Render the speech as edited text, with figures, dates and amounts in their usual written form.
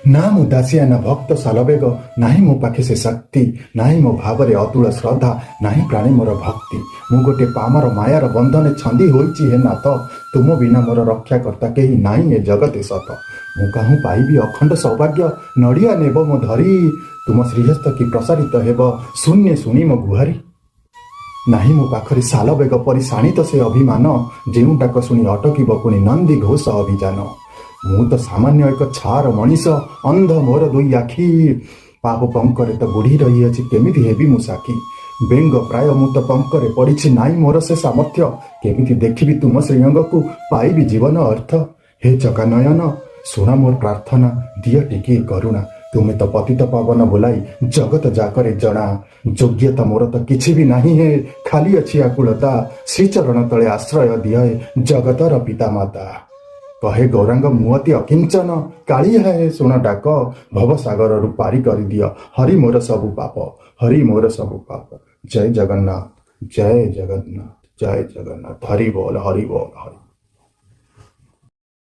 ନା ମୁଁ ଦାସିଆ ନା ଭକ୍ତ ସାଲବେଗ, ନାହିଁ ମୋ ପାଖେ ସେ ଶକ୍ତି, ନାହିଁ ମୋ ଭାବରେ ଅତୁଳ ଶ୍ରଦ୍ଧା, ନାହିଁ ପ୍ରାଣୀ ମୋର ଭକ୍ତି। ମୁଁ ଗୋଟିଏ ପାମର ମାୟାର ବନ୍ଧନେ ଛନ୍ଦି ହୋଇଛି ହେ ନାଥ, ତୁମ ବିନା ମୋର ରକ୍ଷାକର୍ତ୍ତା କେହି ନାହିଁ ଏ ଜଗତେ ସତ। ମୁଁ କାହୁଁ ପାଇବି ଅଖଣ୍ଡ ସୌଭାଗ୍ୟ, ନଡ଼ିଆ ନେବ ମୋ ଧରି, ତୁମ ଶ୍ରୀହସ୍ତ କି ପ୍ରସାରିତ ହେବ, ଶୂନ୍ୟ ଶୁଣି ମୋ ଗୁହାରି। ନାହିଁ ମୋ ପାଖରେ ସାଲବେଗ ପରି ଶାଣିତ ସେ ଅଭିମାନ, ଯେଉଁ ଡାକ ଶୁଣି ଅଟକିବ ପୁଣି ନନ୍ଦୀ ଘୋଷ ଅଭିଯାନ। ମୁଁ ତ ସାମାନ୍ୟ ଏକ ଛାର ମଣିଷ, ଅନ୍ଧ ମୋର ଦୁଇ ଆଖି, ପାପ ପଙ୍କରେ ତ ବୁଢ଼ୀ ରହିଅଛି କେମିତି ହେବି ମୁଁ ସାକ୍ଷୀ। ବେଙ୍ଗ ପ୍ରାୟ ମୁଁ ତ ପଙ୍କରେ ପଡ଼ିଛି, ନାହିଁ ମୋର ସେ ସାମର୍ଥ୍ୟ, କେମିତି ଦେଖିବି ତୁମ ଶ୍ରୀଅଙ୍ଗକୁ, ପାଇବି ଜୀବନ ଅର୍ଥ। ହେ ଜଗା ନୟନ, ଶୁଣ ମୋର ପ୍ରାର୍ଥନା, ଦିଅ ଟିକିଏ କରୁଣା, ତୁମେ ତ ପତିତ ପାବନ ବୋଲାଇ ଜଗତ ଯାକରେ ଜଣା। ଯୋଗ୍ୟତା ମୋର ତ କିଛି ବି ନାହିଁ ହେ, ଖାଲି ଅଛି ଆକୁଳତା, ଶ୍ରୀଚରଣ ତଳେ ଆଶ୍ରୟ ଦିଅ ଜଗତର ପିତାମାତା। କହେ ଗୌରାଙ୍ଗ ମୁଁ ଅତି ଅକିଞ୍ଚନ, କାଳିଆ ହେ ଶୁଣ ଡାକ, ଭବସାଗରରୁ ପାରି କରିଦିଅ, ହରି ମୋର ସବୁ ପାପ, ହରି ମୋର ସବୁ ପାପ। ଜୟ ଜଗନ୍ନାଥ, ଜୟ ଜଗନ୍ନାଥ, ଜୟ ଜଗନ୍ନାଥ, ହରି ବୋଲ, ହରି ବୋଲ, ହରି।